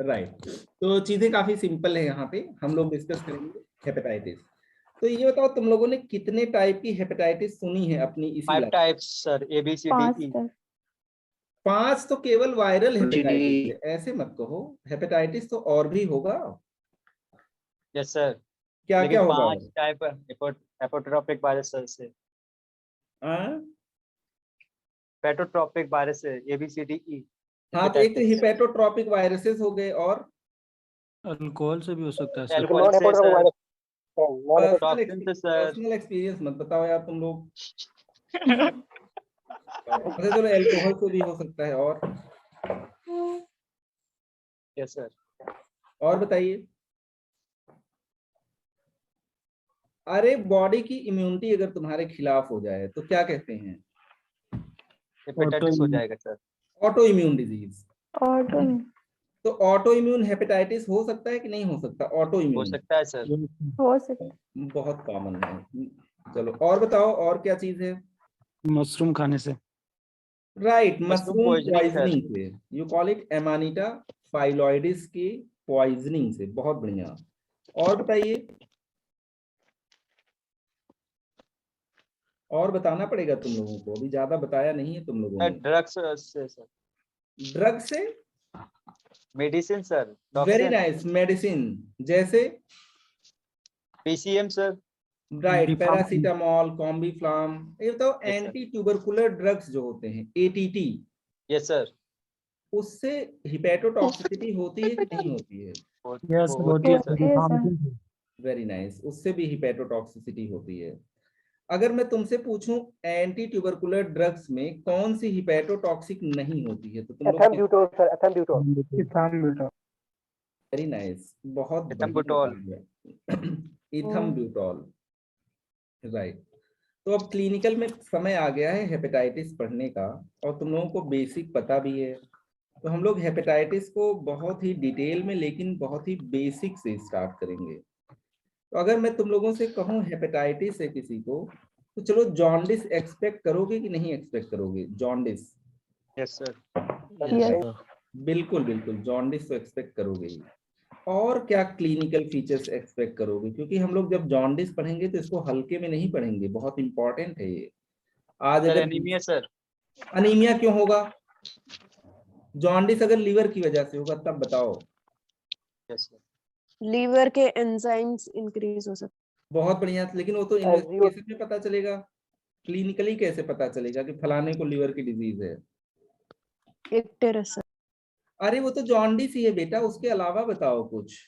Right. तो चीजें काफी सिंपल है, यहाँ पे हम लोग डिस्कस करेंगे हेपेटाइटिस। तो ये बताओ तुम लोगों ने कितने टाइप की हेपेटाइटिस सुनी है अपनी इसी 5 लाइफ? Types sir, ABCD। 5 तो केवल वायरल हेपेटाइटिस है, ऐसे मत कहो, हेपेटाइटिस तो और भी होगा। यस सर, क्या क्या लेकिन होगा? 5 टाइप हेपेटोट्रोपिक वायरस से, हेपेटोट्रोपिक वायरस से ABCDE। हाँ, तो एक तो हिपेटोट्रॉपिक वायरसेस हो गए, और अल्कोहल से भी हो सकता है सर। अल्कोहल से सर, पर्सनल टॉक्सिन से सर। एक्सपीरियंस मत बताओ यार तुम लोग। अच्छा चलो, अल्कोहल से भी हो सकता है, और यस सर, और बताइए। अरे बॉडी की इम्यूनिटी अगर तुम्हारे खिलाफ हो जाए तो क्या कहते हैं? हेपेटाइटिस हो जाएगा sir. Auto immune disease. Auto तो ऑटो इम्यून हेपेटाइटिस हो सकता है कि नहीं हो सकता? ऑटो हो इम्यून सकता है सर। हो सकता है। बहुत कॉमन है। चलो और बताओ, और क्या चीज है? मशरूम खाने से। Right, mushroom mushroom poisoning sir. Poisoning से। यू कॉल इट एमानिटा फाइलॉइडिस की पॉइजनिंग से। बहुत बढ़िया। और बताइए, और बताना पड़ेगा तुम लोगों को, अभी ज्यादा बताया नहीं है तुम लोगों ने। ड्रग्स से सर, ड्रग से? Medicine sir, very toxin, nice. Medicine जैसे? PCM sir. राइट, डिफार्म। पैरासीटामोल, कॉम्बीफ्लाम। ये बताओ, yes sir. Anti tubercular drugs जो होते हैं, ATT, यस सर, उससे हिपेटोटॉक्सिसिटी होती है कि नहीं होती है? यस होती होती है है सर। होती है सर। वेरी नाइस, उससे भी हिपेटोटॉक्सिसिटी होती है। अगर मैं तुमसे पूछूं एंटी ट्यूबरकुलर ड्रग्स में कौन सी हिपेटोटॉक्सिक नहीं होती है, तो तुम लोग? एथम्ब्यूटोल सर, एथम्ब्यूटोल। वेरी नाइस, बहुत बढ़िया एथम्बुटोल। जवाब है। इथम्ब्यूटोल। राइट। तो अब क्लिनिकल में समय आ गया है हेपेटाइटिस पढ़ने का, और तुम लोगों को बेसिक पता भी है। तो हम लोग हेपेटाइटिस को बहुत ही डिटेल में, लेकिन बहुत ही बेसिक से स्टार्ट करेंगे। तो अगर मैं तुम लोगों से कहूँ हेपेटाइटिस है किसी को, तो चलो जॉन्डिस एक्सपेक्ट करोगे कि नहीं एक्सपेक्ट करोगे? जॉन्डिस? Yes sir. यस। बिल्कुल बिल्कुल, जॉन्डिस तो एक्सपेक्ट करोगे ही। और क्या क्लिनिकल फीचर्स एक्सपेक्ट करोगे? क्योंकि हम लोग जब जॉन्डिस पढ़ेंगे तो इसको हल्के में नहीं पढ़ेंगे, बहुत इंपॉर्टेंट है ये। आज सर अगर एनीमिया सर। अनीमिया क्यों होगा? जॉन्डिस अगर लीवर की वजह से होगा तब बताओ। Yes sir. लीवर के एंजाइम्स इंक्रीज हो सकते बहुत बढ़िया, लेकिन वो तो एसजीओ। इन्वेस्टिगेशन में पता चलेगा। क्लिनिकली कैसे पता चलेगा कि फलाने को लीवर की डिजीज है? हैं। Icterus sir. अरे वो तो जॉन्डिस ही है बेटा, उसके अलावा बताओ कुछ।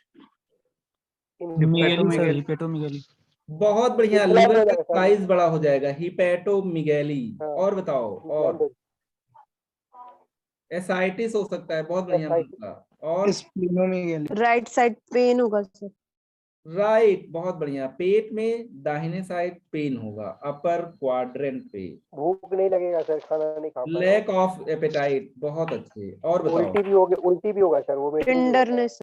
मिगेली सर, हिपेटोमिगेली। बहुत बढ़िया, इन्फ्लेम्ड लीवर हो का जाएगा सर। साइज बड़ा हो जाएगा, हिपेटोमिगैली। हाँ, और बताओ, और? एसाइटिस हो सकता है, बहुत बढ़िया एसाइटिस। मतलब। और? स्प्लीनोमेगेली। राइट साइड पेन होगा सर। राइट, बहुत बढ़िया, पेट में दाहिने साइड पेन होगा, अपर क्वाड्रेंट पे। भूख नहीं लगेगा सर, खाना नहीं खा पाएगा। लैक ऑफ एपेटाइट, बहुत अच्छे। और बताओ? उल्टी भी होगा सर, वो में टेंडरनेस।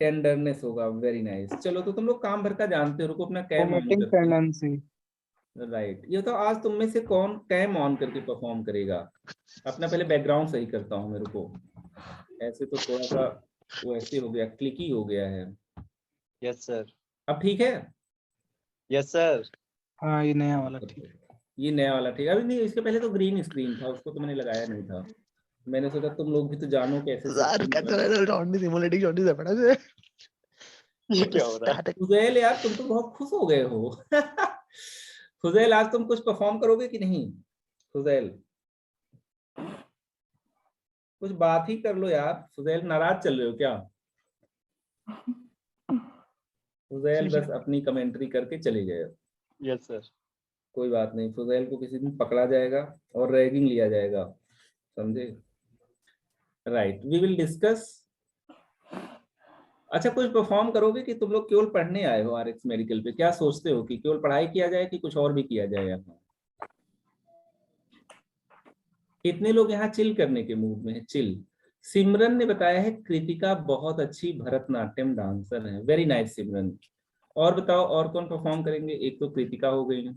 टेंडरनेस होगा, वेरी नाइस। चलो तो तुम लोग काम भर का जानते हो, रुको अपना कैम ऑन वोमिटिंग करते टेंडेंसी। हैं। राइट, ये तो आज तुम में से कौन कैम ऑन करके परफॉर्म करेगा? अपना पहले बैकग्राउंड सही करता हूँ मेरे को, ऐसे तो थोड़ा सा वो ऐसे हो गया, क्लिकी हो गया है। Yes sir. अब ठीक है? Yes sir. हाँ ये नया वाला ठीक। ये नया वाला ठीक है। अभी नहीं, इसके पहले तो ग्रीन स्क्रीन था, उसको तो मैंने लगाया नहीं था। मैंने सोचा तुम लोग भी तो जानो कैसे ये क्या हो रहा है? फुजैल यार, तुम तो बहुत खुश हो गए हो। फुजैल, आज तुम कुछ परफॉर्म करोगे कि नहीं? फुजैल, कुछ बात ही कर लो यार। फुजैल नाराज चल रहे हो क्या? फुजैल बस अपनी कमेंट्री करके चले गए। Yes sir. कोई बात नहीं, फुजैल को किसी दिन पकड़ा जाएगा और रैगिंग लिया जाएगा, समझे? Right, we will discuss. अच्छा, कुछ परफॉर्म करोगे कि तुम लोग केवल पढ़ने आए हो RX मेडिकल पे? क्या सोचते हो कि केवल पढ़ाई किया जाए कि कुछ और भी किया जाए यहाँ? कितने लोग यहाँ चिल करने के मूड में है? चिल। सिमरन ने बताया है कृतिका बहुत अच्छी भरतनाट्यम डांसर है। वेरी नाइस सिमरन। और बताओ, और कौन परफॉर्म करेंगे? एक तो कृतिका हो गई,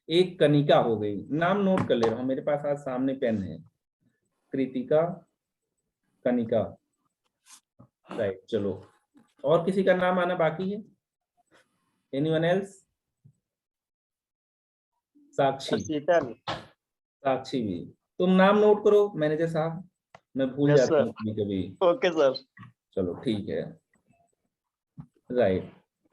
एक कनिका हो गई, नाम नोट कर ले रहा हूँ, मेरे पास आज सामने पेन है। कृतिका, कनिका, राइट। चलो, और किसी का नाम आना बाकी है? Anyone else? साक्षी, शीतल। साक्षी भी। तुम नाम नोट करो मैनेजर साहब, मैं भूल Yes, जाता sir. हूँ कभी कभी। Okay sir. चलो ठीक है, राइट।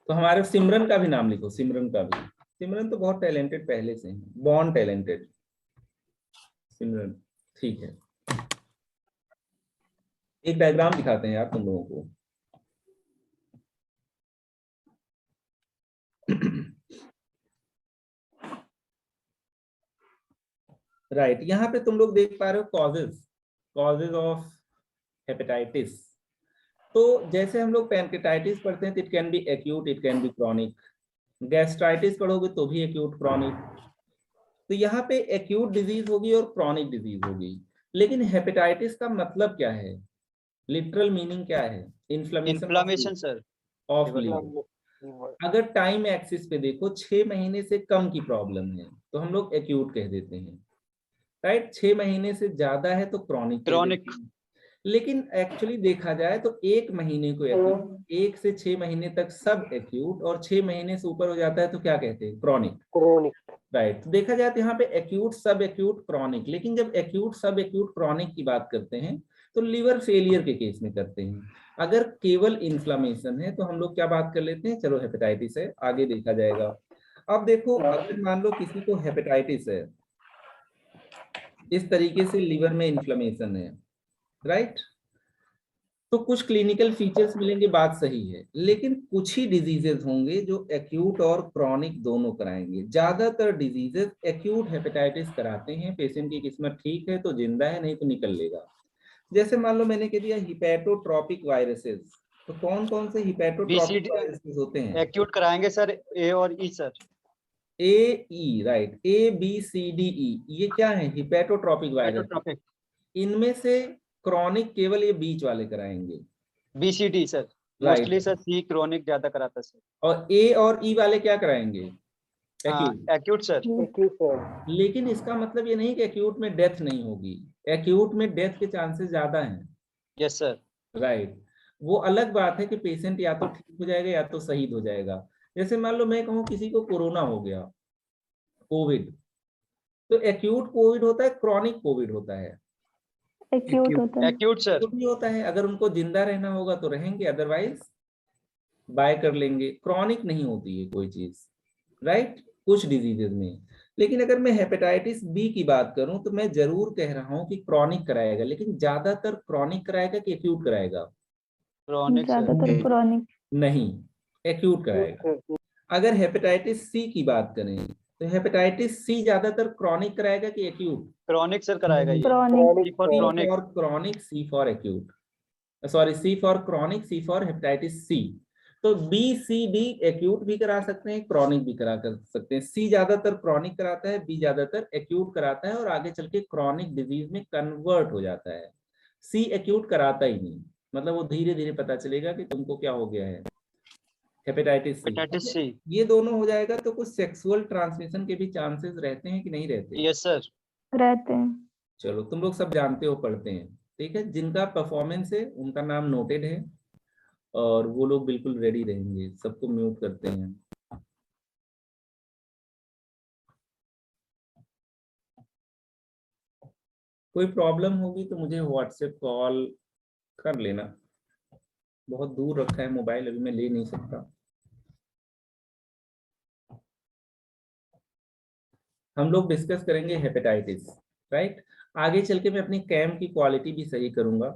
तो हमारे सिमरन का भी नाम लिखो, सिमरन का भी। सिमरन तो बहुत टैलेंटेड पहले से है, बॉर्न टैलेंटेड सिमरन, ठीक है। एक डायग्राम दिखाते हैं यार तुम लोगों को। राइट, यहाँ पे तुम लोग देख पा रहे हो कॉजेज ऑफ हेपेटाइटिस। तो जैसे हम लोग पैनक्रेटाइटिस पढ़ते हैं तो it can be acute, it can be chronic. Gastritis पढ़ोगे तो भी एक्यूट क्रॉनिक। तो यहाँ पे एक्यूट डिजीज होगी और क्रॉनिक डिजीज होगी। लेकिन हेपेटाइटिस का मतलब क्या है, लिटरल मीनिंग क्या है? Inflammation sir. Of liver. अगर टाइम एक्सिस पे देखो 6 महीने से कम की प्रॉब्लम है तो हम लोग एक्यूट कह देते हैं, राइट। 6 महीने से ज्यादा है तो क्रॉनिक। लेकिन एक्चुअली देखा जाए तो 1 महीने को एक्यूट, 1 से 6 महीने तक सब एक्यूट, और 6 महीने से ऊपर हो जाता है तो क्या कहते हैं? Chronic, right. तो देखा जाए तो यहाँ पे एक्यूट, सब एक्यूट, क्रॉनिक। लेकिन जब एक्यूट, सब एक्यूट, क्रॉनिक की बात करते हैं तो लिवर फेलियर के केस में करते हैं। अगर केवल इन्फ्लामेशन है तो हम लोग क्या बात कर लेते हैं? चलो हेपेटाइटिस है, आगे देखा जाएगा। अब देखो, अगर मान लो किसी को हेपेटाइटिस है, इस तरीके से लिवर में इन्फ्लेमेशन है, राइट, तो कुछ क्लिनिकल फीचर्स मिलेंगे, बात सही है। लेकिन कुछ ही डिजीजेस होंगे जो एक्यूट और क्रॉनिक दोनों कराएंगे। ज्यादातर डिजीजेस एक्यूट हेपेटाइटिस कराते हैं। पेशेंट की किस्मत ठीक है तो जिंदा है, नहीं तो निकल लेगा। जैसे मान लो मैंने कह दिया हिपैटोट्रॉपिक वायरसेस, तो कौन कौन से हिपैटोट्रॉपिक वायरसेस होते हैं? एक्यूट कराएंगे सर, ए और E sir. A E, right, A B C D E, ये क्या है? Hepatotropic virus. इनमें से क्रॉनिक केवल ये बीच वाले कराएंगे, BCD sir. Mostly sir C chronic ज्यादा कराता सर। और ए और ई वाले क्या कराएंगे? Acute sir. लेकिन इसका मतलब ये नहीं कि एक्यूट में डेथ नहीं होगी, एक्यूट में डेथ के चांसेस ज्यादा हैं। Yes sir. राइट, वो अलग बात है कि पेशेंट या तो ठीक हो जाएगा या तो शहीद हो जाएगा। जैसे मान लो मैं कहूँ किसी को कोरोना हो गया, कोविड, तो एक्यूट कोविड होता है, क्रॉनिक कोविड होता है? एक्यूट होता है। एक्यूट सर भी होता है। अगर उनको जिंदा रहना होगा तो रहेंगे, अदरवाइज बाय कर लेंगे। क्रॉनिक नहीं होती है कोई चीज, राइट, कुछ डिजीजेज में। लेकिन अगर मैं हेपेटाइटिस बी की बात करूं तो मैं जरूर कह रहा हूं कि क्रॉनिक कराएगा, लेकिन ज्यादातर क्रॉनिक कराएगा कि एक्यूट कराएगा? ज्यादातर क्रॉनिक नहीं, एक्यूट कराएगा। अगर हेपेटाइटिस सी की बात करें तो हेपेटाइटिस सी ज्यादातर क्रॉनिक कराएगा कि एक्यूट? क्रॉनिक सर कराएगा ये। Chronic, C for acute, sorry, C for chronic, C for hepatitis C. तो बी सी डी एक्यूट भी करा सकते हैं, क्रॉनिक भी करा कर सकते हैं। सी ज्यादातर क्रॉनिक कराता है, बी ज्यादातर एक्यूट कराता है, और आगे चल के क्रॉनिक डिजीज में कन्वर्ट हो जाता है। सी एक्यूट कराता ही नहीं, मतलब वो धीरे धीरे पता चलेगा कि तुमको क्या हो गया है, हेपेटाइटिस सी। ये दोनों हो जाएगा तो कुछ सेक्सुअल ट्रांसमिशन के भी चांसेस रहते हैं कि नहीं रहते? यस सर रहते हैं। चलो, तुम लोग सब जानते हो, पढ़ते हैं, ठीक है। जिनका परफॉर्मेंस है उनका नाम नोटेड है, और वो लोग बिल्कुल रेडी रहेंगे। सबको म्यूट करते हैं। कोई प्रॉब्लम होगी तो मुझे व्हाट्सएप कॉल कर लेना। बहुत दूर रखा है मोबाइल, अभी मैं ले नहीं सकता। हम लोग डिस्कस करेंगे हेपेटाइटिस, राइट। आगे चल के मैं अपनी कैम की क्वालिटी भी सही करूंगा,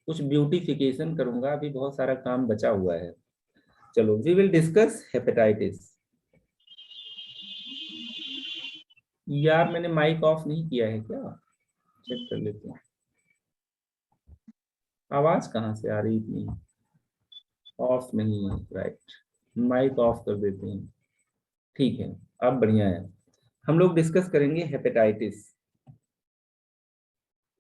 कुछ ब्यूटिफिकेशन करूंगा, अभी बहुत सारा काम बचा हुआ है। चलो, वी विल डिस्कस हेपेटाइटिस। यार मैंने माइक ऑफ नहीं किया है क्या? चेक कर लेते हैं, आवाज कहाँ से आ रही थी? ऑफ नहीं है, राइट, माइक ऑफ कर देते हैं। ठीक है, अब बढ़िया है। हम लोग डिस्कस करेंगे हेपेटाइटिस।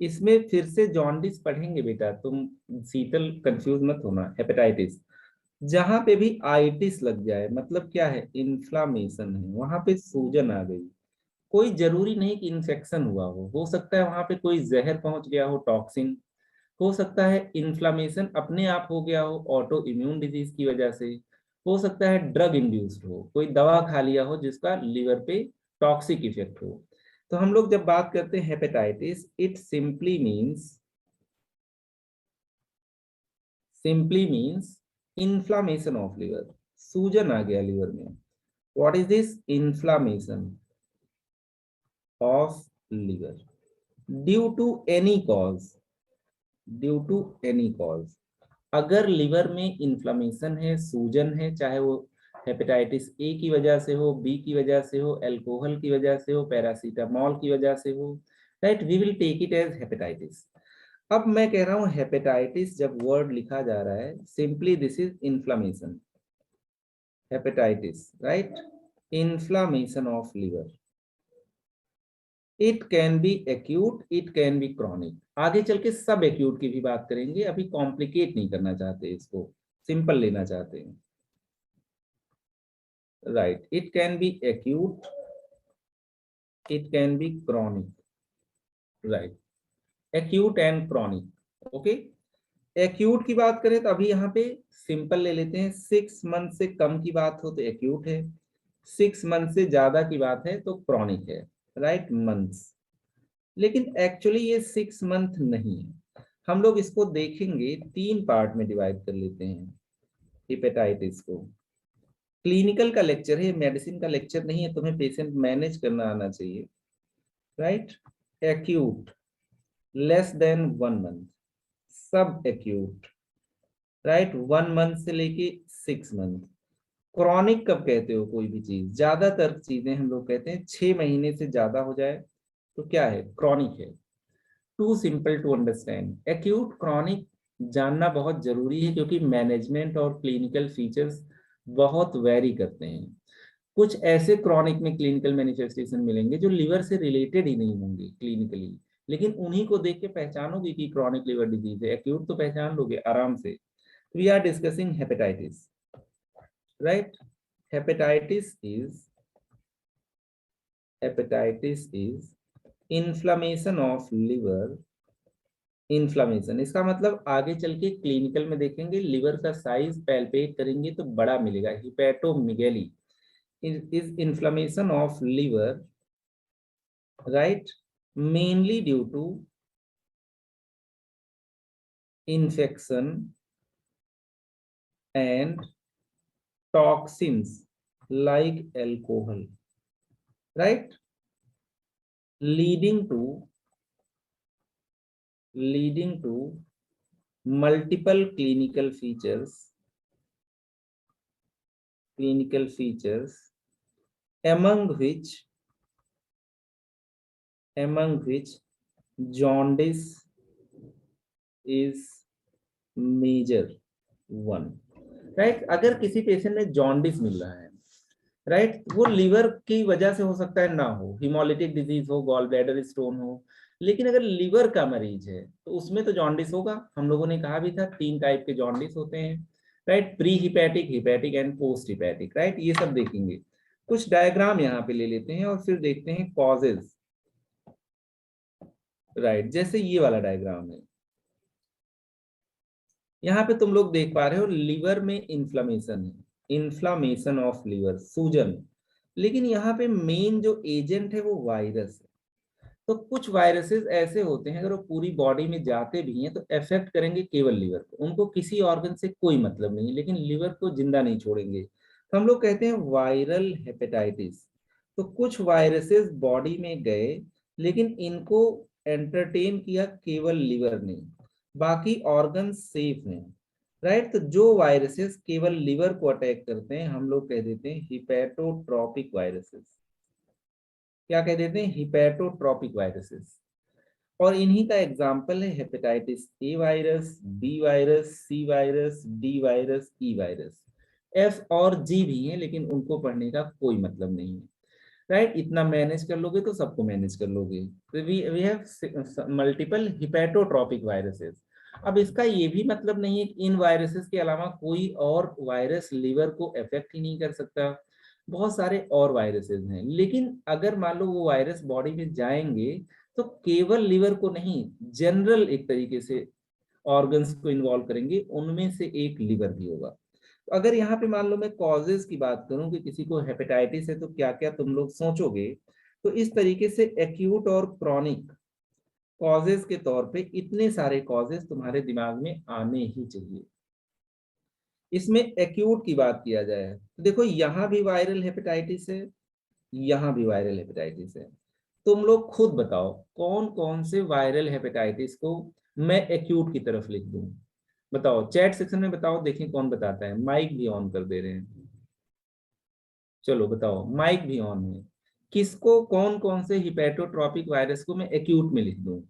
इसमें फिर से जॉन्डिस पढ़ेंगे बेटा, तुम शीतल कंफ्यूज मत होना। हेपेटाइटिस जहां पे भी आइटिस लग जाए, मतलब क्या है? इन्फ्लामेशन है, वहां पे सूजन आ गई। कोई जरूरी नहीं कि इन्फेक्शन हुआ हो सकता है वहां पे कोई जहर पहुंच गया हो, टॉक्सिन, हो सकता है इन्फ्लामेशन अपने आप हो गया हो ऑटो इम्यून डिजीज की वजह से, हो सकता है ड्रग इंड्यूस्ड हो, कोई दवा खा लिया हो जिसका लिवर पे टॉक्सिक इफेक्ट हो। तो हम लोग जब बात करते हैं hepatitis, it simply means inflammation of liver, सूजन आ गया लिवर में। What is this? Inflammation of liver due to any cause. अगर लिवर में इन्फ्लामेशन है, सूजन है, चाहे वो हेपेटाइटिस ए की वजह से हो, बी की वजह से हो, अल्कोहल की वजह से हो, पैरासीटामोल की वजह से हो, right, we will take it as hepatitis. अब मैं कह रहा हूं हेपेटाइटिस जब वर्ड लिखा जा रहा है, simply this is inflammation, hepatitis, right, inflammation of liver. It can be acute, it can be chronic. आगे चल के सब एक्यूट की भी बात करेंगे, अभी कॉम्प्लिकेट नहीं करना चाहते, इसको सिंपल लेना चाहते हैं, right. It can be acute, it can be chronic, right, acute and chronic. Okay, acute की बात करें तो अभी यहाँ पे सिंपल ले लेते हैं, 6 मंथ से कम की बात हो तो एक्यूट है, 6 मंथ से ज्यादा की बात है तो क्रॉनिक है, राइट, मंथ्स। लेकिन एक्चुअली ये 6 मंथ नहीं है। हम लोग इसको देखेंगे 3 पार्ट में डिवाइड कर लेते हैं हेपेटाइटिस को। क्लिनिकल का लेक्चर है, मेडिसिन का लेक्चर नहीं है, तुम्हें पेशेंट मैनेज करना आना चाहिए, right. Acute less than 1 month, सब एक्यूट, राइट, 1 मंथ से लेके 6 मंथ। क्रॉनिक कब कहते हो कोई भी चीज? ज्यादातर चीजें हम लोग कहते हैं 6 महीने से ज्यादा हो जाए तो क्या है? क्रॉनिक है। Too simple to understand. Acute chronic जानना बहुत जरूरी है क्योंकि मैनेजमेंट और क्लिनिकल फीचर्स बहुत वेरी करते हैं। कुछ ऐसे क्रॉनिक में क्लिनिकल मैनिफेस्टेशन मिलेंगे जो लिवर से रिलेटेड ही नहीं होंगे क्लिनिकली, लेकिन उन्हीं को देख के पहचानोगे कि क्रॉनिक लिवर डिजीज है। एक्यूट तो पहचान लोगे आराम से। We are discussing hepatitis, right. Hepatitis is inflammation of liver. Inflammation इसका मतलब आगे चल के क्लिनिकल में देखेंगे, लिवर का साइज पैल्पेट करेंगे तो बड़ा मिलेगा, हिपैटोमेगाली is inflammation of liver, right, mainly due to infection and toxins like alcohol, right, leading to multiple clinical features among which jaundice is major one, right। अगर किसी पेशेंट में जॉन्डिस मिल रहा है, राइट, वो लिवर की वजह से हो सकता है ना हो, हिमोलिटिक डिजीज हो, गॉल ब्लैडर स्टोन हो, लेकिन अगर लिवर का मरीज है तो उसमें तो जॉन्डिस होगा। हम लोगों ने कहा भी था 3 टाइप के जॉन्डिस होते हैं, right, pre hepatic, hepatic and post hepatic, right. ये सब देखेंगे। कुछ डायग्राम यहाँ पे ले लेते हैं और फिर देखते हैं कॉजेज, राइट। जैसे ये वाला डायग्राम है, यहाँ पे तुम लोग देख पा रहे हो लिवर में इन्फ्लामेशन है, इन्फ्लामेशन ऑफ लिवर, सूजन। लेकिन यहाँ पे मेन जो एजेंट है वो वायरस है। तो कुछ वायरसेस ऐसे होते हैं अगर वो पूरी बॉडी में जाते भी हैं तो इफेक्ट करेंगे केवल लिवर को, उनको किसी ऑर्गन से कोई मतलब नहीं, लेकिन लिवर को जिंदा नहीं छोड़ेंगे। तो हम लोग कहते हैं वायरल हेपेटाइटिस। तो कुछ वायरसेस बॉडी में गए लेकिन इनको एंटरटेन किया केवल लिवर ने, बाकी ऑर्गन सेफ हैं, राइट। तो जो वायरसेस केवल लिवर को अटैक करते हैं हम लोग कह देते हैं हिपैटोट्रॉपिक वायरसेस। क्या कह देते हैं? Hepatotropic viruses. और इन्हीं का एग्जाम्पल है hepatitis A virus, B virus, C virus, D virus, E virus. F और जी भी हैं लेकिन उनको पढ़ने का कोई मतलब नहीं है, राइट। इतना मैनेज कर लोगे तो सबको मैनेज कर लोगे। तो वी हैव मल्टीपल हिपैटोट्रॉपिक वायरसेस। अब इसका ये भी मतलब नहीं है कि इन वायरसेस के अलावा कोई और वायरस लिवर को अफेक्ट ही नहीं कर सकता। बहुत सारे और वायरसेस हैं, लेकिन अगर मान लो वो वायरस बॉडी में जाएंगे तो केवल लिवर को नहीं, जनरल एक तरीके से ऑर्गन्स को इन्वॉल्व करेंगे, उनमें से एक लिवर भी होगा। तो अगर यहाँ पे मान लो मैं कॉजेज की बात करूं कि किसी को हेपेटाइटिस है तो क्या क्या तुम लोग सोचोगे, तो इस तरीके से एक्यूट और क्रॉनिक कॉजेज के तौर पे इतने सारे कॉजेज तुम्हारे दिमाग में आने ही चाहिए। इसमें एक्यूट की बात किया जाए तो देखो यहाँ भी वायरल हेपेटाइटिस है, यहाँ भी वायरल हेपेटाइटिस है। तुम लोग खुद बताओ कौन कौन से वायरल हेपेटाइटिस को मैं एक्यूट की तरफ लिख दूं, बताओ चैट सेक्शन में बताओ, देखें कौन बताता है। माइक भी ऑन कर दे रहे हैं, चलो बताओ, माइक भी ऑन है। किसको कौन कौन से हिपैटोट्रॉपिक वायरस को मैं एक्यूट में लिख दूं,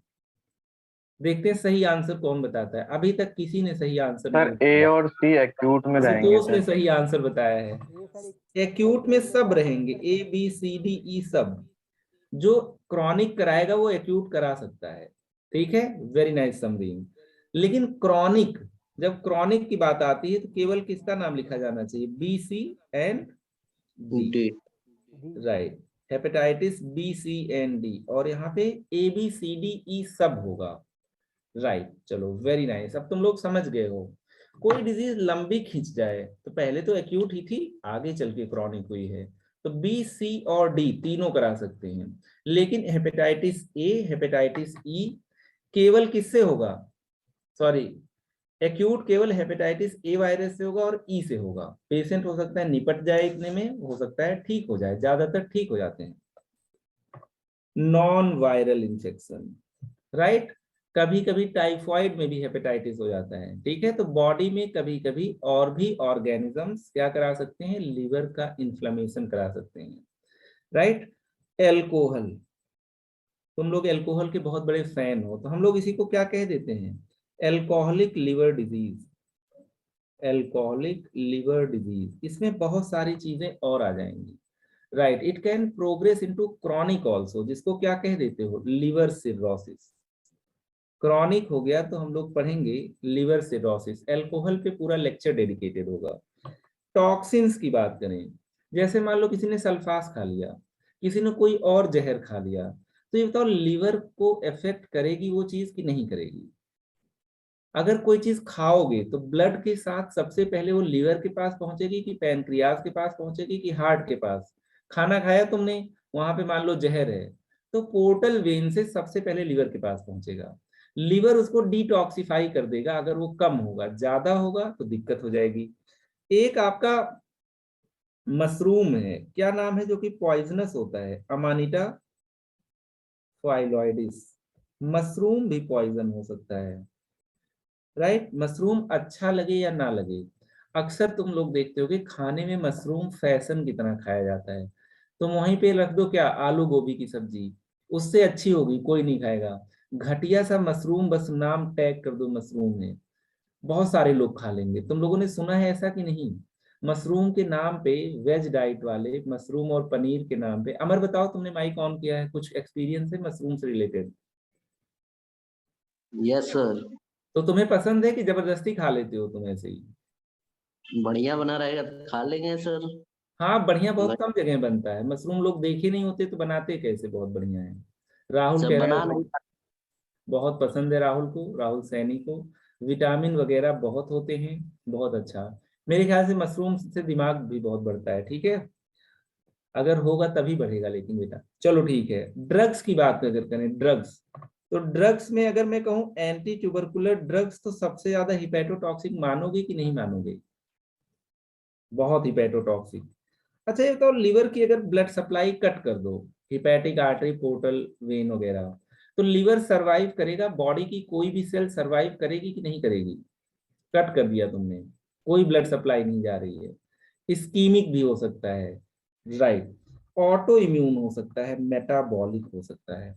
देखते हैं सही आंसर कौन बताता है। अभी तक किसी ने सही आंसर सर नहीं ए बताया। और सी एक्यूट में रहेंगे संतोष ने सर। सही आंसर बताया है, एक्यूट में सब रहेंगे, ए बी सी डी ई सब। जो क्रॉनिक कराएगा वो एक्यूट करा सकता है, ठीक है, वेरी नाइस समरीन। लेकिन क्रॉनिक, जब क्रॉनिक की बात आती है तो केवल किसका नाम लिखा जाना चाहिए, B C and D, right, hepatitis B C and D, और यहाँ पे ए बी सी डी ई सब होगा, राइट। चलो वेरी नाइस, अब तुम लोग समझ गए हो। कोई डिजीज लंबी खींच जाए तो पहले तो एक्यूट ही थी, आगे चल के क्रॉनिक हुई है, तो बी सी और डी तीनों करा सकते हैं। लेकिन हेपेटाइटिस ए, हेपेटाइटिस ई केवल किससे होगा, सॉरी, एक्यूट केवल हेपेटाइटिस ए वायरस से होगा और ई से होगा। पेशेंट हो सकता है निपट जाए इतने में, हो सकता है ठीक हो जाए, ज्यादातर ठीक हो जाते हैं। नॉन वायरल इंफेक्शन, राइट, कभी कभी टाइफॉइड में भी हेपेटाइटिस हो जाता है, ठीक है। तो बॉडी में कभी कभी और भी ऑर्गेनिजम्स क्या करा सकते हैं, लिवर का इन्फ्लेमेशन करा सकते हैं, राइट। एल्कोहल, तुम लोग एल्कोहल के बहुत बड़े फैन हो, तो हम लोग इसी को क्या कह देते हैं, alcoholic liver disease, alcoholic liver disease. इसमें बहुत सारी चीजें और आ जाएंगी, right. It can progress into chronic also, जिसको क्या कह देते हो, लिवर सिरोसिस। क्रॉनिक हो गया तो हम लोग पढ़ेंगे लिवर सिरोसिस, एल्कोहल पे पूरा लेक्चर डेडिकेटेड होगा। टॉक्सिन्स की बात करें, जैसे मान लो किसी ने सल्फास खा लिया, किसी ने कोई और जहर खा लिया, तो ये बताओ लिवर को इफेक्ट करेगी वो चीज कि नहीं करेगी। अगर कोई चीज खाओगे तो ब्लड के साथ सबसे पहले वो लिवर के पास पहुंचेगी कि पैनक्रियाज के पास पहुंचेगी कि हार्ट के पास। खाना खाया तुमने, वहां पे मान लो जहर है, तो पोर्टल वेन से सबसे पहले लिवर के पास पहुंचेगा। लिवर उसको डिटॉक्सिफाई कर देगा, अगर वो कम होगा, ज्यादा होगा तो दिक्कत हो जाएगी। एक आपका मशरूम है, क्या नाम है, जो कि पॉइजनस होता है, अमानिटा फाइलॉइडिस। मशरूम भी पॉइजन हो सकता है, राइट। मशरूम अच्छा लगे या ना लगे, अक्सर तुम लोग देखते हो कि खाने में मशरूम फैशन की तरह खाया जाता है। तुम वहीं पे रख दो क्या, आलू गोभी की सब्जी, उससे अच्छी होगी, कोई नहीं खाएगा। घटिया सा मशरूम, बस नाम टैग कर दो मशरूम है, बहुत सारे लोग खा लेंगे। तुम लोगों ने सुना है ऐसा कि नहीं, मशरूम के नाम पे, वेज डाइट वाले मशरूम और पनीर के नाम पे। अमर बताओ, तुमने माइक ऑन किया है, कुछ एक्सपीरियंस है मशरूम से रिलेटेड? Yes sir. तो तुम्हें पसंद है कि जबरदस्ती खा लेते हो तुम ऐसे ही? बढ़िया बना रहेगा तो खा लेंगे सर। हाँ बढ़िया बहुत कम जगह बनता है मशरूम, लोग देखे नहीं होते तो बनाते कैसे, बहुत बढ़िया है। राहुल जब कह रहा बना है नहीं बहुत पसंद है राहुल को, राहुल सैनी को। विटामिन वगैरह बहुत होते हैं, बहुत अच्छा। मेरे ख्याल से मशरूम से दिमाग भी बहुत बढ़ता है, ठीक है, अगर होगा तभी बढ़ेगा, लेकिन बेटा चलो ठीक है। ड्रग्स की बात अगर करें, ड्रग्स, तो ड्रग्स में अगर मैं कहूं एंटी ट्यूबरकुलर ड्रग्स, तो सबसे ज्यादा हिपैटोटॉक्सिक मानोगे कि नहीं मानोगे, बहुत हिपैटोटॉक्सिक। अच्छा ये तो लिवर की अगर ब्लड सप्लाई कट कर दो, हिपैटिक आर्टरी, पोर्टल वेन वगैरह, तो लिवर सरवाइव करेगा, बॉडी की कोई भी सेल सरवाइव करेगी कि नहीं करेगी? कट कर दिया तुमने, कोई ब्लड सप्लाई नहीं जा रही है। इस्कीमिक भी हो सकता है, राइट। ऑटो इम्यून हो सकता है, मेटाबॉलिक हो सकता है।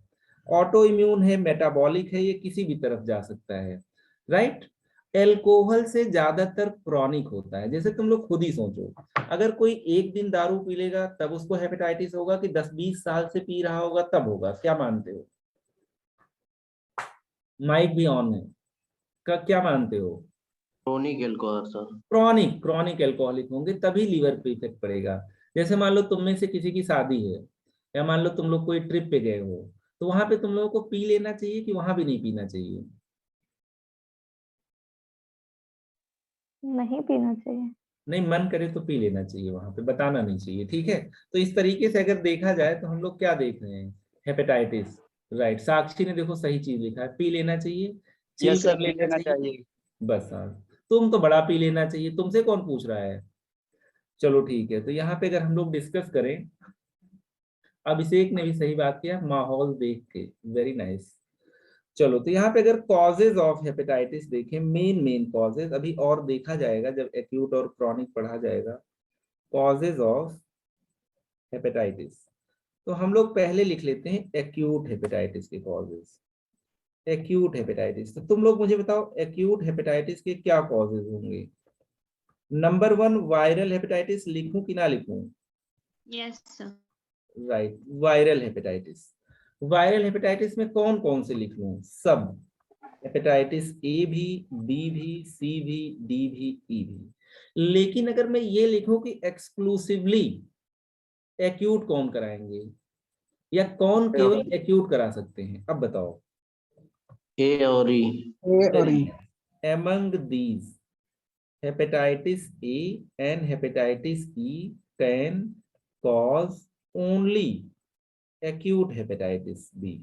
ऑटो इम्यून है, मेटाबॉलिक है, ये किसी भी तरफ जा सकता है, राइट। एल्कोहल से ज्यादातर क्रॉनिक होता है, जैसे तुम लोग खुद ही सोचो, अगर कोई एक दिन दारू पी लेगा तब उसको हेपेटाइटिस होगा, कि 10-20 साल से पी रहा होगा तब होगा, क्या मानते हो? माइक भी ऑन है, क्या मानते हो? Chronic alcohol sir. Chronic, chronic alcoholic होंगे तभी लीवर पे इफेक्ट पड़ेगा। जैसे मान लो तुम में से किसी की शादी है, या मान लो तुम लोग कोई ट्रिप पे गए हो, तो वहां पे तुम लोगों को पी लेना चाहिए कि वहां भी नहीं पीना चाहिए? नहीं पीना चाहिए। नहीं, मन करे तो पी लेना चाहिए, वहां पे बताना नहीं चाहिए, ठीक है। तो इस तरीके से अगर देखा जाए तो हम लोग क्या देख रहे हैं, हेपेटाइटिस। राइट, साक्षी ने देखो सही चीज लिखा है, पी लेना चाहिए, चिल यस सर, कर ले लेना लेना चाहिए। चाहिए। बस हाँ, तुम तो बड़ा पी लेना चाहिए, तुमसे कौन पूछ रहा है। चलो ठीक है, तो यहाँ पे अगर हम लोग डिस्कस करें, अभिषेक ने भी सही बात किया, माहौल देख के, वेरी नाइस। चलो, तो यहाँ पे अगर कॉजेज ऑफ हेपेटाइटिस देखें, मेन कॉजेज अभी और देखा जाएगा जब एक्यूट और क्रॉनिक पढ़ा जाएगा, कॉजेज ऑफ हेपेटाइटिस। तो हम लोग पहले लिख लेते हैं एक्यूट हेपेटाइटिस के कॉजेज। एक्यूट हेपेटाइटिस, तो तुम लोग मुझे बताओ एक्यूट हेपेटाइटिस के क्या कॉजेज होंगे। नंबर 1 वायरल हेपेटाइटिस, लिखूं कि ना लिखूं। Yes sir. Right, viral hepatitis. Viral hepatitis में कौन कौन से लिख लूं, सब, हेपेटाइटिस ए भी, बी भी, सी भी, डी भी, ई भी। लेकिन अगर मैं ये लिखूं कि एक्सक्लूसिवली एक्यूट कौन कराएंगे, या कौन केवल एक्यूट करा सकते हैं, अब बताओ। ए और ई। ए और ई। Among these, hepatitis A and hepatitis E can cause only acute hepatitis B,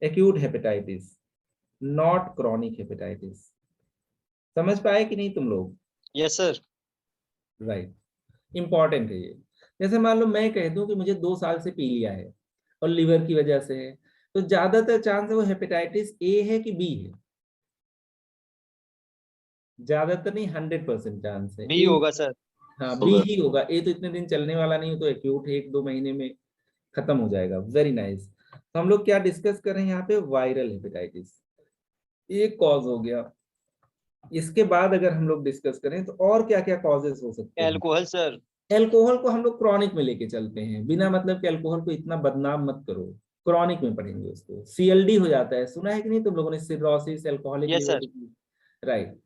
acute hepatitis, not chronic hepatitis। समझ पाए कि नहीं तुम लोग। Yes sir. राइट, इंपॉर्टेंट है ये। जैसे मान लो मैं कह दूं कि मुझे 2 साल से पी लिया है और लीवर की वजह से है, तो ज्यादातर चांस है वो हेपेटाइटिस ए है कि बी है। ज्यादातर नहीं, 100% चांस है बी होगा सर। हाँ, बी ही होगा। ए तो इतने दिन चलने वाला नहीं हो, तो एक्यूट है, 1-2 महीने में खत्म हो जाएगा। Very nice. तो हम लोग क्या डिस्कस कर रहे हैं यहाँ पे, वायरल हेपेटाइटिस, एक कॉज हो गया। इसके बाद अगर हम लोग डिस्कस करें तो और क्या क्या कॉजेस हो सकते हैं। Alcohol sir. एल्कोहल को हम लोग क्रॉनिक में लेके चलते हैं, बिना मतलब कि एल्कोहल को इतना बदनाम मत करो, क्रॉनिक में पढ़ेंगे उसको। सीएलडी हो जाता है, सुना है कि नहीं तुम लोगों ने, cirrhosis, alcoholic yes liver sir. Disease. Right,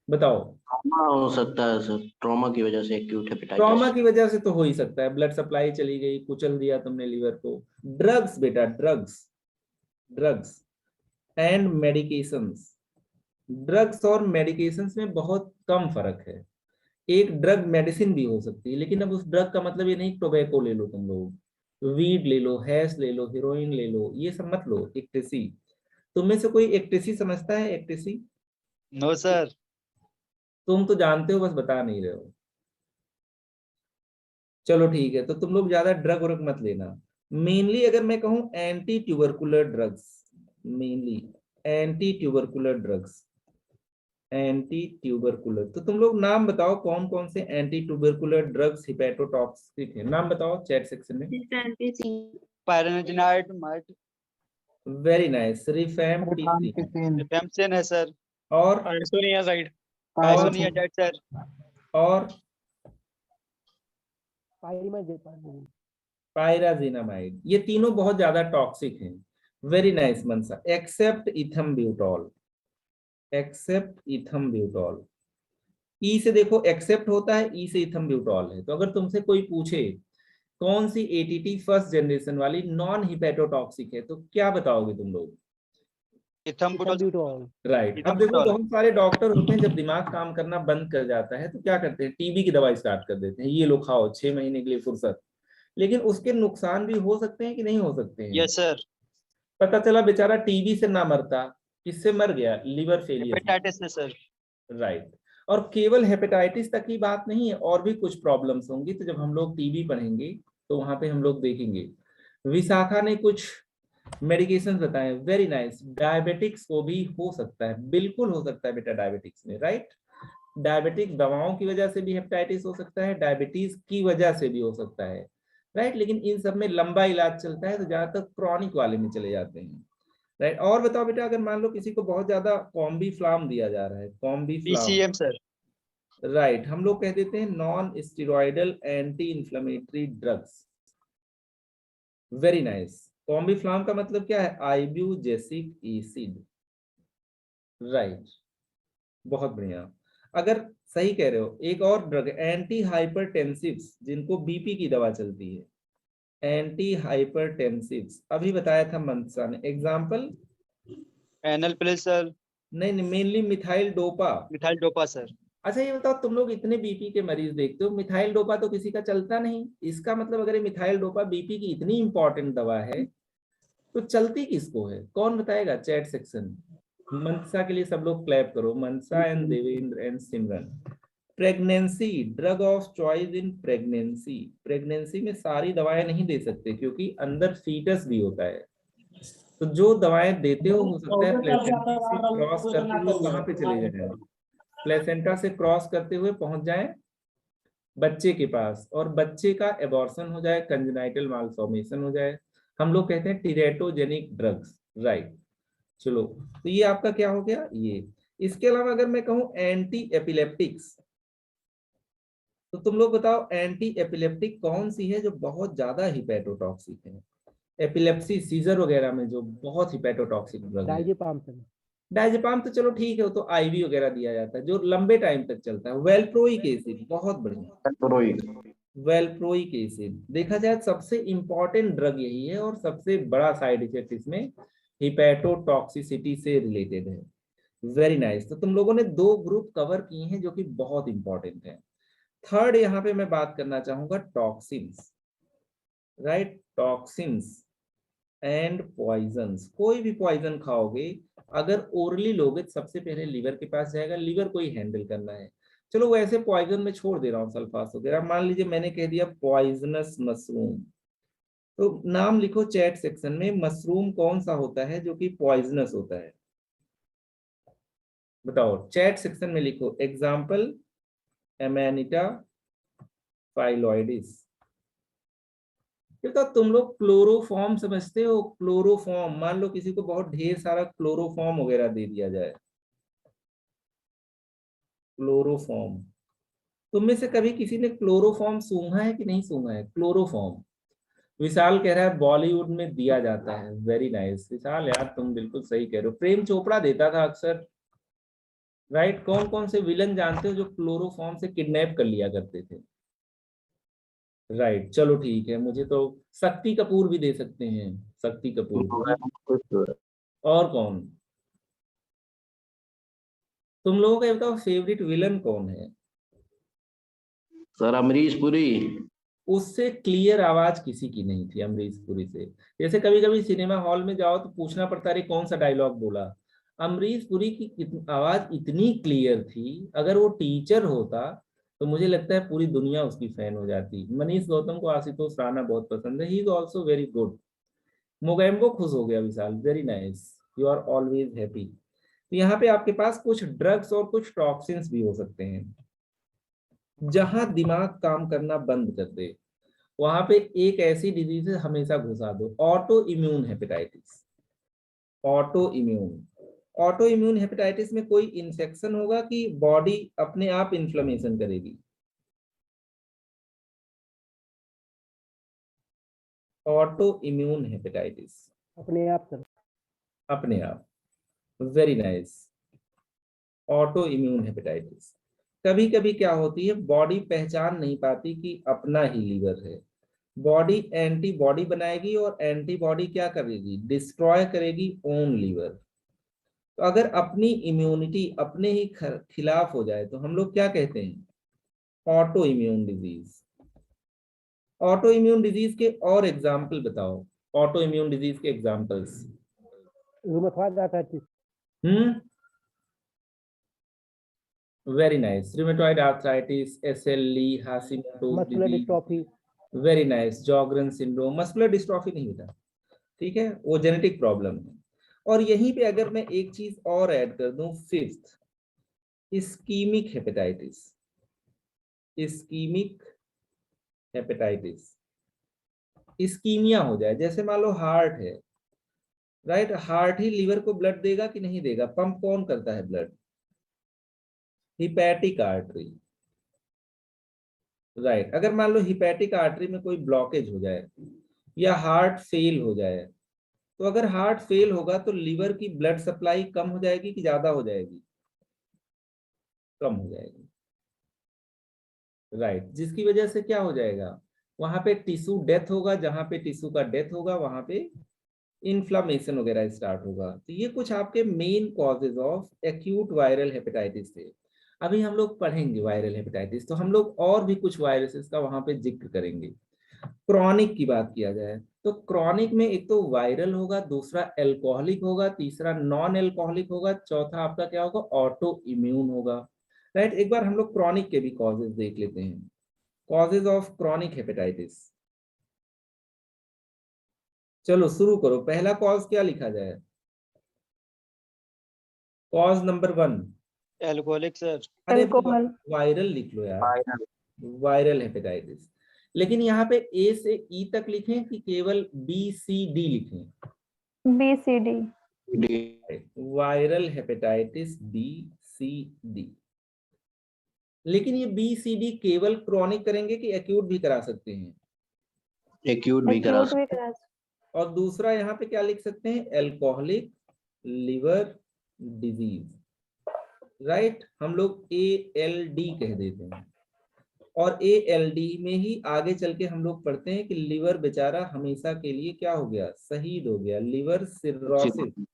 बताओ। ट्रॉमा हो सकता है सर, ट्रॉमा की वजह से एक्यूट ट्रॉमा हेपेटाइटिस। की वजह से तो हो ही सकता है, ब्लड सप्लाई चली गई, कुचल दिया तुमने लीवर को। ड्रग्स बेटा, drugs, drugs and medications. Drugs और मेडिकेशंस में बहुत कम फर्क है। एक ड्रग मेडिसिन भी हो सकती है, लेकिन अब उस ड्रग का मतलब ये नहीं टोबैको ले लो तुम लोग, वीड ले लो, हैश ले लो, हीरोइन ले लो, ये सब मत लो। एक्टेसी, तुम में से कोई एक्टेसी समझता है, एक्टेसी। No sir. तुम तो जानते हो, बस बता नहीं रहे हो। चलो ठीक है, तो तुम लोग ज्यादा ड्रग व्रग मत लेना। मेनली अगर मैं कहूं anti tubercular drugs, mainly anti tubercular drugs, anti tubercular. तो तुम लोग नाम बताओ कौन कौन से एंटी ट्यूबरकुलर ड्रग्स हिपैटोटॉक्सिक है, नाम बताओ चैट सेक्शन में। पायरेनिजिनाइड, मर्ट, very nice, rifampicin rifampicin. Rifampicin है सर। और आइसोनियाजाइड। और आइसोनियाजाइड सर। और पायरिमाइड। पायराजिनामाइड, ये तीनों बहुत ज्यादा टॉक्सिक हैं। वेरी नाइस मनसा, एक्सेप्ट इथम्ब्यूटॉल, एक्सेप्ट इथम्ब्यूटॉल। ई से देखो एक्सेप्ट होता है, ई से इथम्ब्यूटॉल है। तो अगर तुमसे कोई पूछे कौन सी एटीटी फर्स्ट जनरेशन वाली नॉन हिपैटोटॉक्सिक है, तो क्या बताओगे तुम लोग। इथम्बुटोल। राइट, अब देखो बहुत सारे डॉक्टर होते हैं, जब दिमाग काम करना बंद कर जाता है तो क्या करते हैं, टीबी की दवाई स्टार्ट कर देते हैं, ये लो खाओ 6 महीने के लिए फुर्सत। लेकिन उसके नुकसान भी हो सकते हैं कि नहीं हो सकते हैं। Yes sir. पता चला बेचारा टीबी से ना मरता, किससे मर गया, लीवर फेलियर। हेपेटाइटिस से सर। राइट, और केवल हेपेटाइटिस तक की बात नहीं है, और भी कुछ प्रॉब्लम्स होंगी। तो जब हम लोग टीबी पढ़ेंगे तो वहां पे हम लोग देखेंगे। विशाखा ने कुछ मेडिकेशन बताए, वेरी नाइस। डायबिटिक्स को भी हो सकता है, बिल्कुल हो सकता है बेटा डायबिटिक्स में। राइट, डायबिटिक दवाओं की वजह से भी हेपेटाइटिस हो सकता है, डायबिटीज की वजह से भी हो सकता है। राइट, लेकिन इन सब में लंबा इलाज चलता है, तो ज्यादातर क्रॉनिक वाले में चले जाते हैं। राइट, और बताओ बेटा, अगर मान लो किसी को बहुत ज्यादा कॉम्बीफ्लाम दिया जा रहा है, कॉम्बीफ्लाम। PCM sir. राइट, हम लोग कह देते हैं non steroidal anti inflammatory drugs. Very nice, Combiflam का मतलब क्या है, आइब्यूजेसिक एसिड। राइट, बहुत बढ़िया। अगर सही कह रहे हो, एक और ड्रग एंटी हाइपरटेंसिव्स, जिनको बीपी की दवा चलती है, एंटी हाइपरटेंसिव्स, अभी बताया था मनसा ने। एग्जांपल एनल प्लेस सर। नहीं, mainly methyldopa. Methyldopa sir. अच्छा ये बताओ, तुम लोग इतने बीपी के मरीज देखते हो, मिथाइल डोपा तो किसी का चलता नहीं। इसका मतलब अगर ये मिथाइल डोपा बीपी की इतनी इंपॉर्टेंट दवा है तो चलती किसको है? कौन बताएगा? Chat section. मनसा के लिए सब लोग क्लैप करो, Mansa and Devendra and Simran. Pregnancy, drug of choice in pregnancy. Pregnancy में सारी दवाएं नहीं दे सकते क्योंकि अंदर फीटस भी होता है, तो जो दवाएं देते हो सकता है प्लेसेंटा से क्रॉस करते हुए कहाँ पे चले जाए, प्लेसेंटा से क्रॉस करते हुए पहुंच जाए बच्चे के पास, और बच्चे का एबॉर्शन हो जाए, कंजेनाइटल मालफॉर्मेशन हो जाए। हम लोग कहते हैं टीरेटोजेनिक ड्रग्स, राइट। चलो, तो ये आपका क्या हो गया ये। इसके अलावा अगर मैं कहूं एंटी एपिलेप्टिक्स, तो तुम लोग बताओ एंटी एपिलेप्टिक कौन सी है जो बहुत ज्यादा हिपैटोटॉक्सिक है? एपिलेप्सी, सीजर वगैरह में जो बहुत हिपैटोटॉक्सिक ड्रग है। Diazepam sir. डायजेपाम तो चलो ठीक है, वो तो आईवी वगैरह दिया जाता है जो लंबे टाइम तक चलता है। वेल्प्रोइक एसिड, बहुत बढ़िया। वेल्प्रोइक एसिड देखा जाए सबसे इंपॉर्टेंट ड्रग यही है, और सबसे बड़ा साइड इफेक्ट इसमें हिपैटोटॉक्सिसिटी से रिलेटेड है। Very nice. तो तुम लोगों ने 2 ग्रुप कवर किए हैं जो कि बहुत इंपॉर्टेंट है। थर्ड यहाँ पे मैं बात करना चाहूंगा toxins, right. Toxins and poisons. कोई भी पॉइजन खाओगे अगर ओरली लोगे तो सबसे पहले लीवर के पास जाएगा, लीवर को ही हैंडल करना है। चलो वैसे पॉइजन में छोड़ दे रहा हूँ सल्फास वगैरह, मान लीजिए मैंने कह दिया पॉइजनस मशरूम, तो नाम लिखो चैट सेक्शन में, मशरूम कौन सा होता है जो कि पॉइजनस होता है? बताओ चैट सेक्शन में लिखो। एग्जाम्पल एमेनिटा फाइलॉइडिस। तो तुम लोग क्लोरोफॉर्म समझते हो? क्लोरोफॉर्म, मान लो किसी को बहुत ढेर सारा क्लोरोफॉर्म वगैरह दे दिया जाए, क्लोरोफॉर्म। तुम में से कभी किसी ने क्लोरोफॉर्म सूंघा है कि नहीं सूंघा है? क्लोरोफॉर्म। विशाल कह रहा है बॉलीवुड में दिया जाता है। वेरी नाइस विशाल, यार तुम बिल्कुल सही कह रहे हो, प्रेम चोपड़ा देता था अक्सर, राइट। कौन कौन से विलन जानते हो जो क्लोरोफॉर्म से किडनैप कर लिया करते थे? राइट, चलो ठीक है, मुझे तो शक्ति कपूर भी दे सकते हैं, शक्ति कपूर। और कौन? तुम लोगों का बताओ फेवरेट विलन कौन है? सर अमरीश पुरी। उससे क्लियर आवाज किसी की नहीं थी अमरीश पुरी से। जैसे कभी कभी सिनेमा हॉल में जाओ तो पूछना पड़ता है कौन सा डायलॉग बोला। अमरीश पुरी की आवाज इतनी क्लियर थी, अगर वो टीचर होता तो मुझे लगता है पूरी दुनिया उसकी फैन हो जाती। मनीष गौतम को आशुतोष राणा बहुत पसंद है, he is also very good. Mogambo खुश हो गया Vishal, very nice, you are always happy. तो यहाँ पे आपके पास कुछ ड्रग्स और कुछ टॉक्सिन्स भी हो सकते हैं। जहां दिमाग काम करना बंद कर दे वहां पे एक ऐसी डिजीज हमेशा घुसा दो, auto immune hepatitis. Auto immune, auto immune hepatitis में कोई इन्फेक्शन होगा कि बॉडी अपने आप इन्फ्लेमेशन करेगी? ऑटो इम्यून हेपेटाइटिस अपने आप सर। अपने आप, very nice. Auto immune hepatitis कभी कभी क्या होती है, बॉडी पहचान नहीं पाती कि अपना ही लीवर है, बॉडी एंटीबॉडी बनाएगी और एंटीबॉडी क्या करेगी, डिस्ट्रॉय करेगी ओन लीवर। तो अगर अपनी इम्यूनिटी अपने ही खिलाफ हो जाए तो हम लोग क्या कहते हैं, autoimmune disease. Autoimmune disease के और एग्जाम्पल बताओ, ऑटो इम्यून डिजीज के examples. Rheumatoid arthritis. Very nice, rheumatoid arthritis, SLE, Hashimoto's muscular disease, dystrophy. Very nice, Sjogren syndrome. Muscular dystrophy नहीं होता, ठीक है, वो जेनेटिक प्रॉब्लम है। और यहीं पे अगर मैं एक चीज और ऐड कर दूं, fifth, ischemic hepatitis. Ischemic hepatitis, ischemia हो जाए, जैसे मान लो हार्ट है, राइट, हार्ट ही लीवर को ब्लड देगा कि नहीं देगा? पंप कौन करता है ब्लड? Hepatic artery, right. अगर मान लो हिपैटिक आर्टरी में कोई ब्लॉकेज हो जाए या हार्ट फेल हो जाए, तो अगर हार्ट फेल होगा तो लीवर की ब्लड सप्लाई कम हो जाएगी कि ज्यादा हो जाएगी? कम हो जाएगी, राइट। जिसकी वजह से क्या हो जाएगा, वहां पे टिश्यू डेथ होगा, जहां पे टिश्यू का डेथ होगा वहां पे इन्फ्लामेशन वगैरह स्टार्ट होगा। तो ये कुछ आपके main causes of acute viral hepatitis थे। अभी हम लोग पढ़ेंगे वायरल हेपेटाइटिस, तो हम लोग और भी कुछ वायरसेस का वहां पे जिक्र करेंगे। क्रॉनिक की बात किया जाए तो क्रॉनिक में एक तो वायरल होगा, दूसरा एल्कोहलिक होगा, तीसरा नॉन एल्कोहलिक होगा, चौथा आपका क्या होगा, ऑटो इम्यून होगा। राइट, एक बार हम लोग क्रॉनिक के भी कॉजेज देख लेते हैं। कॉजेज ऑफ क्रॉनिक हेपेटाइटिस, चलो शुरू करो। पहला कॉज क्या लिखा जाए? Cause number 1 alcoholic sir. अरे अल्कोहल। वायरल लिख लो यार, वायरल हेपेटाइटिस। लेकिन यहाँ पे ए से ई तक लिखें कि केवल बी सी डी लिखें? BCD। Viral hepatitis B C D. लेकिन ये बी सी डी केवल क्रॉनिक करेंगे कि एक्यूट भी करा सकते हैं? एक्यूट भी करा एक्यूट भी करा और दूसरा यहाँ पे क्या लिख सकते हैं, एल्कोहलिक लिवर डिजीज। राइट, हम लोग ALD कह देते हैं। और ALD में ही आगे चल के हम लोग पढ़ते हैं कि लिवर बेचारा हमेशा के लिए क्या हो गया, शहीद हो गया, लिवर सिरोसिस।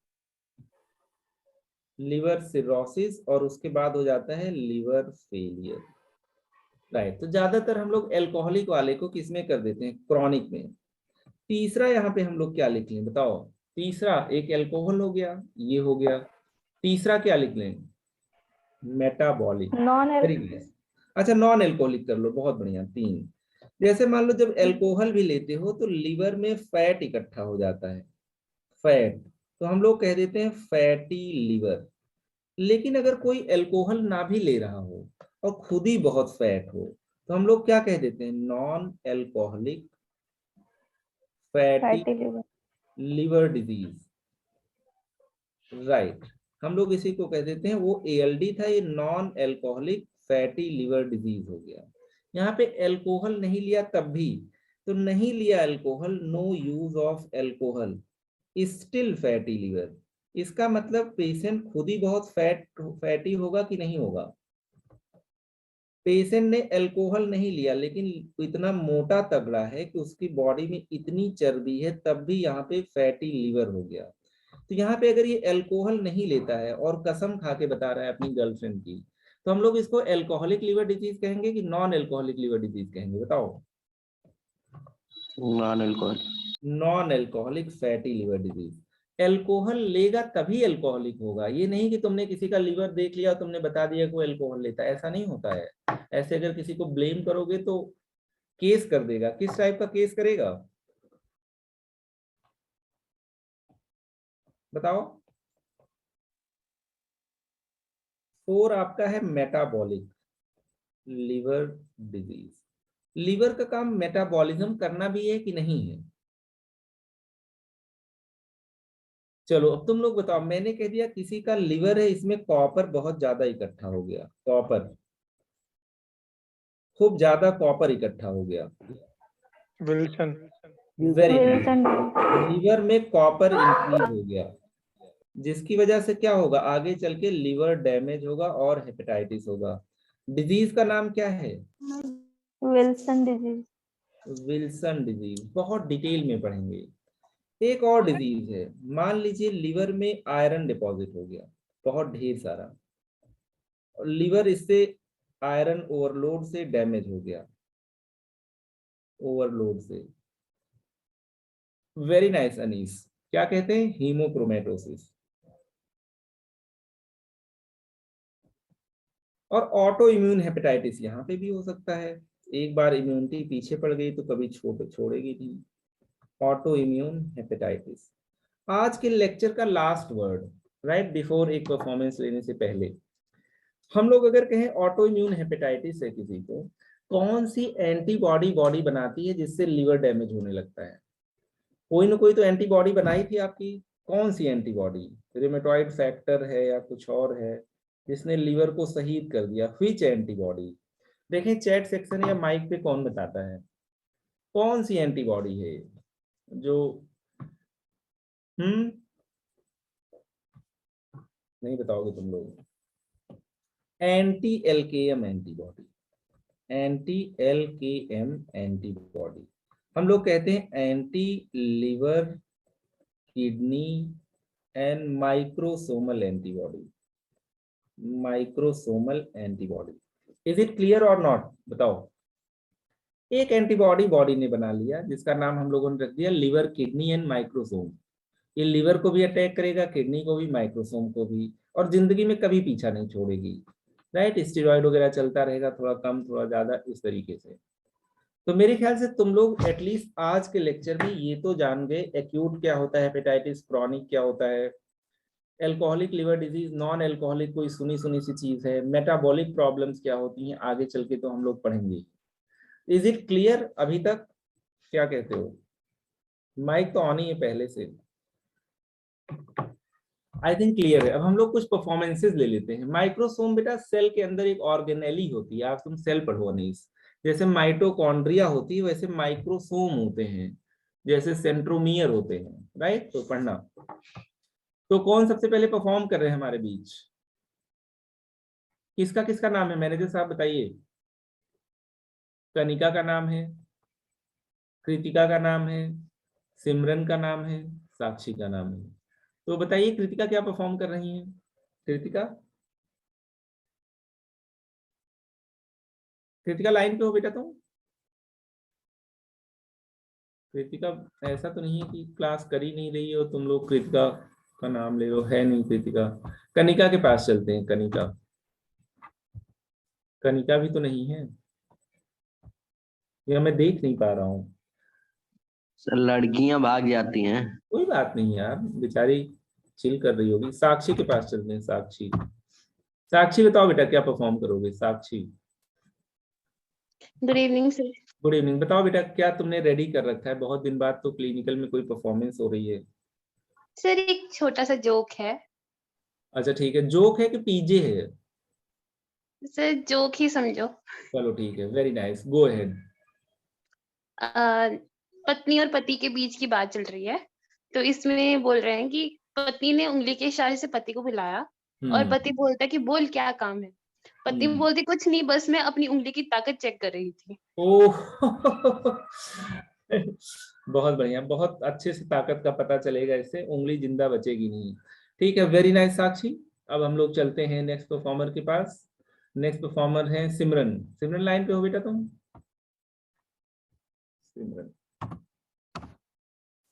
लिवर सिरोसिस और उसके बाद हो जाता है लिवर फेलियर। राइट, तो ज्यादातर हम लोग एल्कोहलिक वाले को किसमें कर देते हैं, क्रॉनिक में। तीसरा यहाँ पे हम लोग क्या लिख लें बताओ? तीसरा एक एल्कोहल हो गया, ये हो गया। तीसरा क्या लिख लें? मेटाबॉलिक। Non very nice. अच्छा, नॉन एल्कोहलिक कर लो, बहुत बढ़िया। 3, जैसे मान लो जब एल्कोहल भी लेते हो तो लिवर में फैट इकट्ठा हो जाता है, फैट, तो हम लोग कह देते हैं फैटी लिवर। लेकिन अगर कोई एल्कोहल ना भी ले रहा हो और खुद ही बहुत फैट हो तो हम लोग क्या कह देते हैं, non alcoholic fatty fatty liver. Liver disease. Right, हम लोग इसी को कह देते हैं, वो ALD था, ये non alcoholic fatty liver disease हो गया। यहाँ पे एल्कोहल नहीं लिया तब भी, तो नहीं लिया alcohol, no use of alcohol, still fatty liver. इसका मतलब पेशेंट खुद ही बहुत फैटी होगा कि नहीं होगा? पेशेंट ने अल्कोहल नहीं लिया लेकिन इतना मोटा तगड़ा है कि उसकी बॉडी में इतनी चर्बी है, तब भी यहाँ पे फैटी लिवर हो गया। तो यहाँ पे अगर ये अल्कोहल नहीं लेता है और कसम खा के बता रहा है अपनी गर्लफ्रेंड की, तो हम लोग इसको अल्कोहलिक लिवर डिजीज कहेंगे कि नॉन अल्कोहलिक लिवर डिजीज कहेंगे, बताओ? Non alcohol. Non alcoholic fatty liver disease. Alcohol लेगा तभी अल्कोहलिक होगा, ये नहीं कि तुमने किसी का लिवर देख लिया और तुमने बता दिया कि वो अल्कोहल लेता है, ऐसा नहीं होता है। ऐसे अगर किसी को ब्लेम करोगे तो केस कर देगा। किस टाइप का केस करेगा बताओ? 4 आपका है मेटाबॉलिक लिवर डिजीज। लिवर का काम मेटाबॉलिज्म करना भी है कि नहीं है? चलो अब तुम लोग बताओ, मैंने कह दिया किसी का लिवर है, इसमें कॉपर बहुत ज्यादा इकट्ठा हो गया, कॉपर खूब ज्यादा कॉपर इकट्ठा हो गया। विल्सन। Very Wilson. लिवर में कॉपर इंक्रीज हो गया, जिसकी वजह से क्या होगा, आगे चल के लिवर डैमेज होगा और हेपेटाइटिस होगा। डिजीज का नाम क्या है? Wilson disease. विल्सन डिजीज, बहुत डिटेल में पढ़ेंगे। एक और डिजीज है, मान लीजिए लिवर में आयरन डिपॉजिट हो गया बहुत ढेर सारा, और लिवर इससे आयरन ओवरलोड से डैमेज हो गया, ओवरलोड से। वेरी नाइस अनीस, क्या कहते हैं, हीमोक्रोमेटोसिस। और ऑटो इम्यून हेपेटाइटिस यहाँ पे भी हो सकता है, एक बार इम्यूनिटी पीछे पड़ गई तो कभी छोड़ेगी नहीं। Auto immune hepatitis. आज के लेक्चर का लास्ट वर्ड, राइट बिफोर एक परफॉर्मेंस लेने से पहले, हम लोग अगर कहें ऑटो इम्यून हेपेटाइटिस है किसी को, कौन सी एंटीबॉडी बॉडी बनाती है जिससे लिवर डैमेज होने लगता है? कोई ना कोई तो एंटीबॉडी बनाई थी आपकी, कौन सी एंटीबॉडी? रिमेटॉइड फैक्टर है या कुछ और है जिसने लिवर को शहीद कर दिया? Which antibody? देखें चैट सेक्शन या माइक पे कौन बताता है कौन सी एंटीबॉडी है जो नहीं बताओगे तुम लोग? Anti LKM antibody, anti LKM antibody. हम लोग कहते हैं anti liver kidney and microsomal antibody. Microsomal antibody. Is it clear और नॉट? बताओ। एक एंटीबॉडी बॉडी ने बना लिया जिसका नाम हम लोगों ने रख दिया लिवर, किडनी एंड माइक्रोसोम। ये लिवर को भी अटैक करेगा, किडनी को भी, माइक्रोसोम को भी, और जिंदगी में कभी पीछा नहीं छोड़ेगी, राइट। स्टेरॉइड वगैरह चलता रहेगा, थोड़ा कम थोड़ा ज्यादा, इस तरीके से। तो मेरे ख्याल से तुम लोग एटलीस्ट आज के लेक्चर में ये तो जान गए एक्यूट क्या होता है हेपेटाइटिस, क्रॉनिक क्या होता है, alcoholic liver disease, non alcoholic कोई सुनी सुनी सी चीज है, मेटाबॉलिक प्रॉब्लम्स क्या होती हैं, आगे चल के तो हम लोग पढ़ेंगे। इज इट क्लियर अभी तक? क्या कहते हो? माइक तो ऑन ही है पहले से। आई थिंक क्लियर है। अब हम लोग कुछ परफॉर्मेंसेस ले लेते हैं। माइक्रोसोम बेटा सेल के अंदर एक ऑर्गेनेली होती है, आप तुम सेल पढ़ो नहीं, जैसे माइटोकॉन्ड्रिया होती है वैसे माइक्रोसोम होते हैं, जैसे सेंट्रोमियर होते हैं, राइट। तो पढ़ना। तो कौन सबसे पहले परफॉर्म कर रहे हैं हमारे बीच? किसका किसका नाम है? मैनेजर साहब बताइए। कनिका का नाम है, कृतिका का नाम है, सिमरन का नाम है, साक्षी का नाम है। तो बताइए कृतिका क्या परफॉर्म कर रही है? कृतिका, कृतिका लाइन पे हो बेटा तुम? कृतिका, ऐसा तो नहीं है कि क्लास कर ही नहीं रही हो तुम लोग, कृतिका का नाम ले लो, है नहीं कृतिका। कनिका के पास चलते हैं। कनिका, कनिका भी तो नहीं है, या मैं देख नहीं पा रहा हूँ। सर लड़कियां भाग जाती हैं। कोई बात नहीं यार, बेचारी चिल कर रही होगी। साक्षी के पास चलते हैं। साक्षी, साक्षी बताओ बेटा क्या परफॉर्म करोगे? Sakshi, good evening sir. Good evening. बताओ बेटा क्या तुमने रेडी कर रखा है? बहुत दिन बाद तो क्लिनिकल में कोई परफॉर्मेंस हो रही है। सर एक छोटा सा जोक है। अच्छा ठीक है। जोक है कि पीजे है? सर जोक ही समझो। चलो ठीक है, वेरी नाइस, गो अहेड। पत्नी और पति के बीच की बात चल रही है, तो इसमें बोल रहे हैं कि पत्नी ने उंगली के इशारे से पति को बुलाया और पति बोलता है कि बोल क्या काम है। पत्नी बोलती कुछ नहीं, बस मैं अपनी उंगली की ताकत चेक कर रही थी। ओह बहुत बढ़िया, बहुत अच्छे से ताकत का पता चलेगा इससे, उंगली जिंदा बचेगी नहीं। ठीक है, वेरी नाइस साक्षी। अब हम लोग चलते हैं नेक्स्ट परफॉर्मर के पास। नेक्स्ट परफॉर्मर है सिमरन। सिमरन लाइन पे हो बेटा तुम? सिमरन,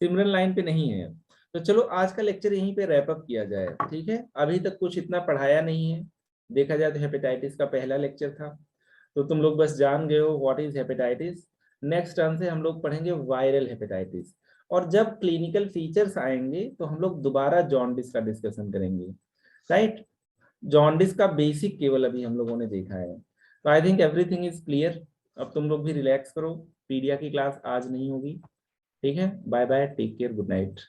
सिमरन लाइन पे नहीं है। तो चलो आज का लेक्चर यहीं पे रैप अप किया जाए, ठीक है। अभी तक कुछ इतना पढ़ाया नहीं है, देखा जाए तो हेपेटाइटिस का पहला लेक्चर था, तो तुम लोग बस जान गए हो what is hepatitis. Next term से हम लोग पढ़ेंगे वायरल हेपेटाइटिस, और जब क्लिनिकल फीचर्स आएंगे तो हम लोग दोबारा जॉन्डिस का डिस्कशन करेंगे, राइट। जॉन्डिस का बेसिक केवल अभी हम लोगों ने देखा है। तो I think everything is clear. अब तुम लोग भी रिलैक्स करो, पीडिया की क्लास आज नहीं होगी, ठीक है। Bye bye, take care, good night.